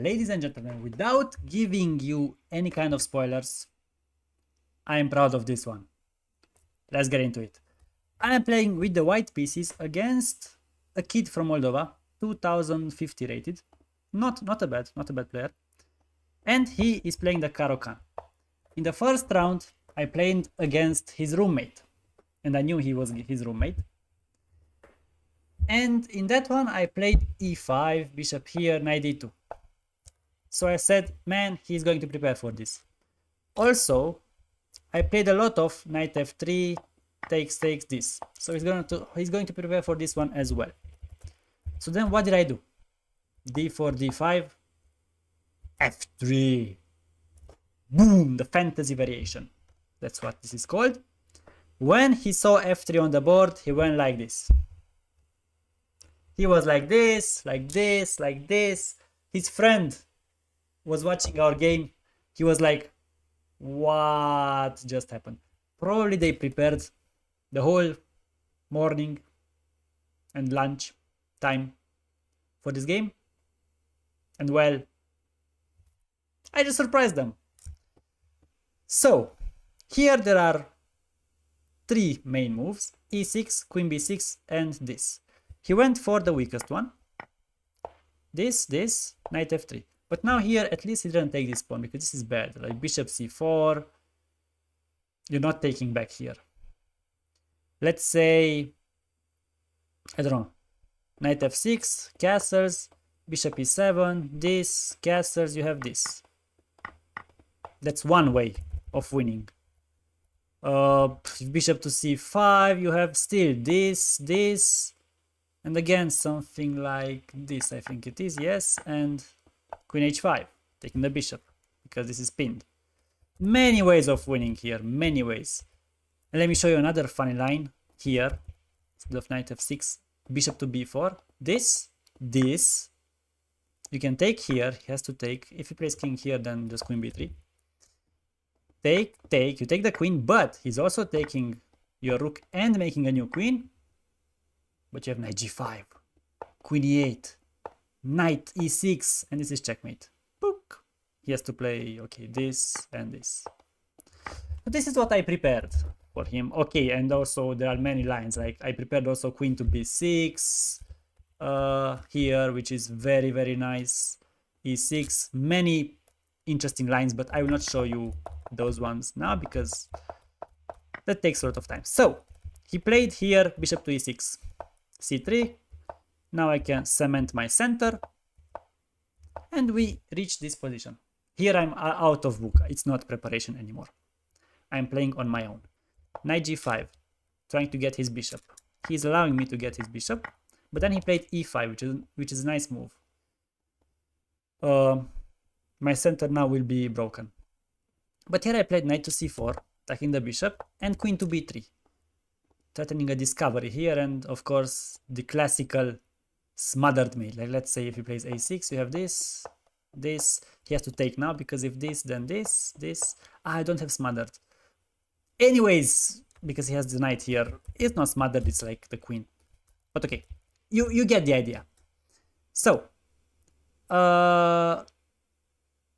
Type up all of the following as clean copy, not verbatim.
Ladies and gentlemen, without giving you any kind of spoilers, I am proud of this one. Let's get into it. I am playing with the white pieces against a kid from Moldova, 2050 rated. Not a bad player. And he is playing the Caro-Kann. In the first round, I played against his roommate. And I knew he was his roommate. And in that one, I played e5, bishop here, knight d2. So I said, man, he's going to prepare for this. Also, I played a lot of knight f3, takes this. So he's going to prepare for this one as well. So then what did I do? d4, d5, f3. Boom, the fantasy variation. That's what this is called. When he saw f3 on the board, he went like this. He was like this, like this, like this. His friend was watching our game. He was like, what just happened? Probably they prepared the whole morning and lunch time for this game. And well, I just surprised them. So here there are three main moves: e6, queen b6, and this. He went for the weakest one. This, knight f3. But now here, at least he didn't take this pawn, because this is bad. Like bishop c4. You're not taking back here. Let's say, I don't know, knight f6, castles, bishop e7, this, castles, you have this. That's one way of winning. Bishop to c5, you have still this, and again something like this, I think it is, yes, and queen h5, taking the bishop, because this is pinned. Many ways of winning here, many ways. And let me show you another funny line here. Instead of knight f6, bishop to b4, this, you can take here, he has to take, if he plays king here, then just queen b3. Take, you take the queen, but he's also taking your rook and making a new queen. But you have knight g5, queen e8, knight e6, and this is checkmate. Book. He has to play, okay, this and this. But this is what I prepared for him. Okay, and also there are many lines, like I prepared also queen to b6 here, which is very, very nice. e6, many interesting lines, but I will not show you those ones now because that takes a lot of time. So he played here bishop to e6, c3. Now I can cement my center and we reach this position. Here I'm out of book, it's not preparation anymore. I'm playing on my own. Knight g5, trying to get his bishop. He's allowing me to get his bishop, but then he played e5, which is a nice move. My center now will be broken. But here I played knight to c4, attacking the bishop, and queen to b3. Threatening a discovery here, and of course the classical smothered mate. Like let's say if he plays a6, you have this. He has to take now, because if this, then this. I don't have smothered. Anyways, because he has the knight here, it's not smothered, it's like the queen. But okay, you get the idea. So,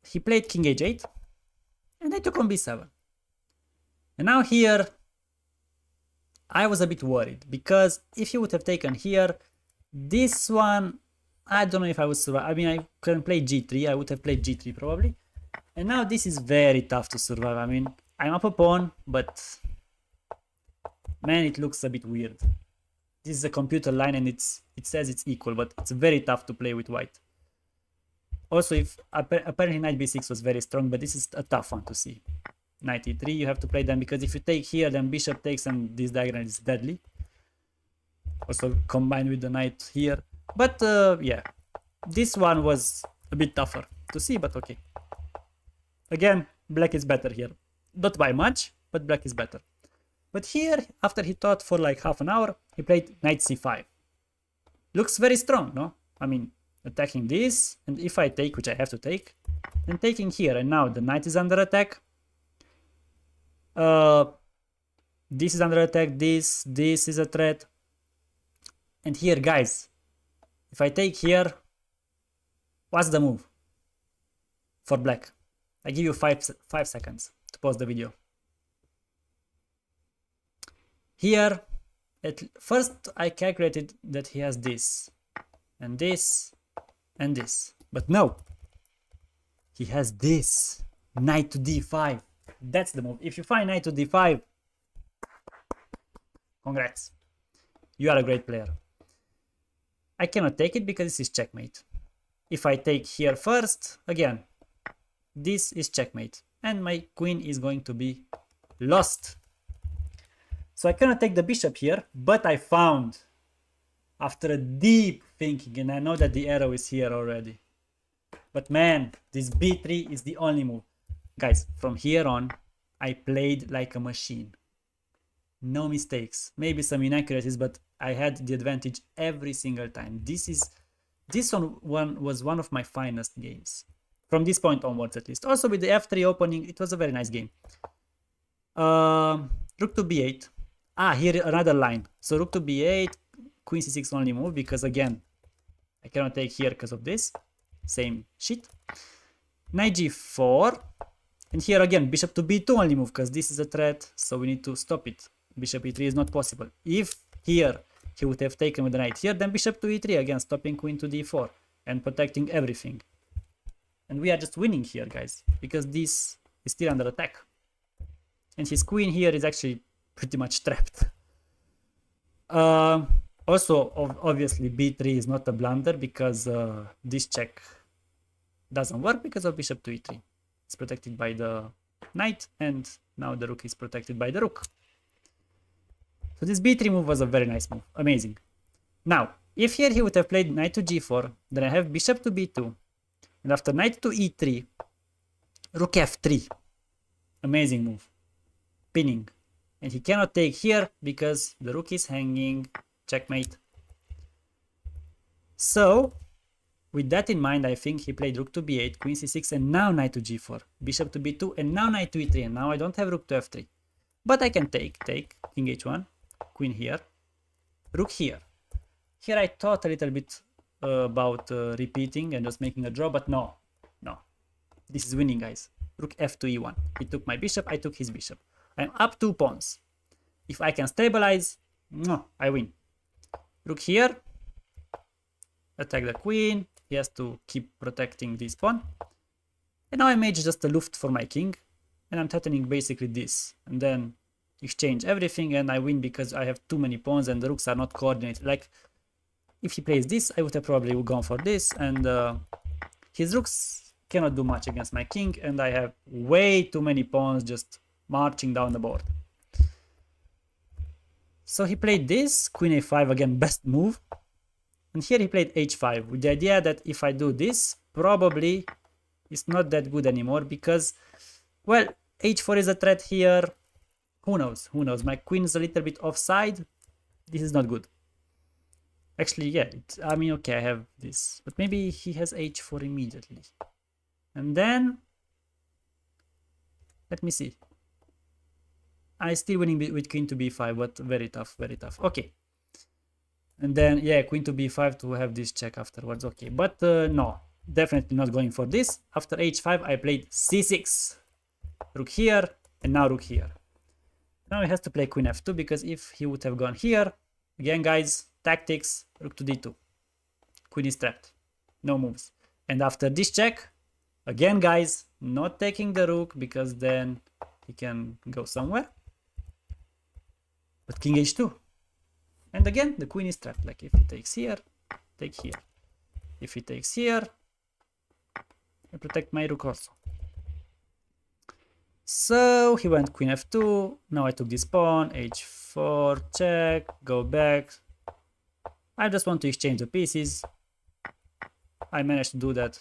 he played king h8, and I took on b7. And now here, I was a bit worried, because if he would have taken here, this one, I don't know if I would survive. I mean, I couldn't play g3, I would have played g3 probably. And now this is very tough to survive. I mean, I'm up a pawn, but man, it looks a bit weird. This is a computer line and it says it's equal, but it's very tough to play with white. Also, if apparently knight b6 was very strong, but this is a tough one to see. Knight e3, you have to play them, because if you take here, then bishop takes, and this diagonal is deadly. Also combined with the knight here. But yeah, this one was a bit tougher to see, but okay. Again, black is better here. Not by much, but black is better. But here, after he thought for like half an hour, he played knight c5. Looks very strong, no? I mean, attacking this, and if I take, which I have to take, then taking here, and now the knight is under attack. This is under attack, this is a threat. And here, guys, if I take here, What's the move for black? I give you 5 seconds to pause the video. Here, at first I calculated that he has this, and this, and this. But no, he has this, knight to d5. That's the move. If you find knight to d5, congrats. You are a great player. I cannot take it because this is checkmate. If I take here first, again, this is checkmate. And my queen is going to be lost. So I cannot take the bishop here, but I found, after a deep thinking, and I know that the arrow is here already. But man, this b3 is the only move. Guys, from here on, I played like a machine. No mistakes, maybe some inaccuracies, but I had the advantage every single time. This one was one of my finest games. From this point onwards, at least. Also with the f3 opening, it was a very nice game. Rook to b8. Here another line. So rook to b8, queen c6 only move, because again, I cannot take here because of this. Same shit. Knight g4. And here again, bishop to b2 only move, because this is a threat, so we need to stop it. Bishop e3 is not possible. If here he would have taken with the knight here, then bishop to e3, again stopping queen to d4 and protecting everything. And we are just winning here, guys, because this is still under attack. And his queen here is actually pretty much trapped. Also, obviously, b3 is not a blunder, because this check doesn't work because of bishop to e3. It's protected by the knight, and now the rook is protected by the rook. So this b3 move was a very nice move. Amazing. Now, if here he would have played knight to g4, then I have bishop to b2, and after knight to e3, rook f3. Amazing move. Pinning. And he cannot take here because the rook is hanging. Checkmate. So, with that in mind, I think he played rook to b8, queen c6, and now knight to g4, bishop to b2, and now knight to e3, and now I don't have rook to f3. But I can take, king h1, queen here, rook here. Here I thought a little bit about repeating and just making a draw, but no. This is winning, guys. Rook f2 e1. He took my bishop, I took his bishop. I'm up 2 pawns. If I can stabilize, I win. Rook here, attack the queen. He has to keep protecting this pawn. And now I made just a luft for my king, and I'm threatening basically this, and then exchange everything, and I win because I have too many pawns and the rooks are not coordinated. Like, if he plays this, I would have probably gone for this, and his rooks cannot do much against my king, and I have way too many pawns just marching down the board. So he played this, queen a5, again, best move. And here he played h5 with the idea that if I do this, probably it's not that good anymore because, well, h4 is a threat here. Who knows? Who knows? My queen is a little bit offside. This is not good. Actually, yeah, I mean, okay, I have this. But maybe he has h4 immediately. And then, let me see. I still winning with queen to b5, but very tough, very tough. Okay. And then, yeah, queen to b5 to have this check afterwards. Okay, but no, definitely not going for this. After h5, I played c6. Rook here, and now rook here. Now he has to play queen f2, because if he would have gone here, again, guys, tactics, rook to d2. Queen is trapped. No moves. And after this check, again, guys, not taking the rook, because then he can go somewhere. But king h2. And again, the queen is trapped. Like if he takes here, take here. If he takes here, I protect my rook also. So he went queen f2. Now I took this pawn, h4, check, go back. I just want to exchange the pieces. I managed to do that.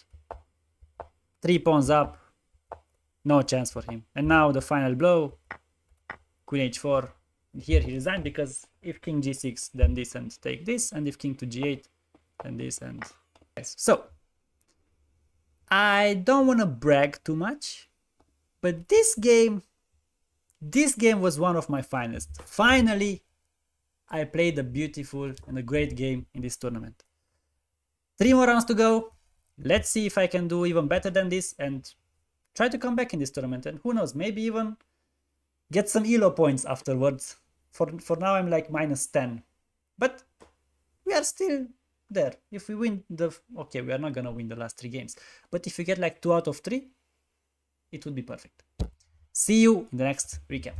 3 pawns up, no chance for him. And now the final blow, queen h4. Here he resigned, because if king g6, then this and take this, and if king to g8, then this and yes. So I don't want to brag too much, but this game was one of my finest. Finally, I played a beautiful and a great game in this tournament. 3 more rounds to go. Let's see if I can do even better than this and try to come back in this tournament. And who knows, maybe even get some ELO points afterwards. For now, I'm like -10. But we are still there. If we win okay, we are not gonna win the last 3 games. But if we get like 2 out of 3, it would be perfect. See you in the next recap.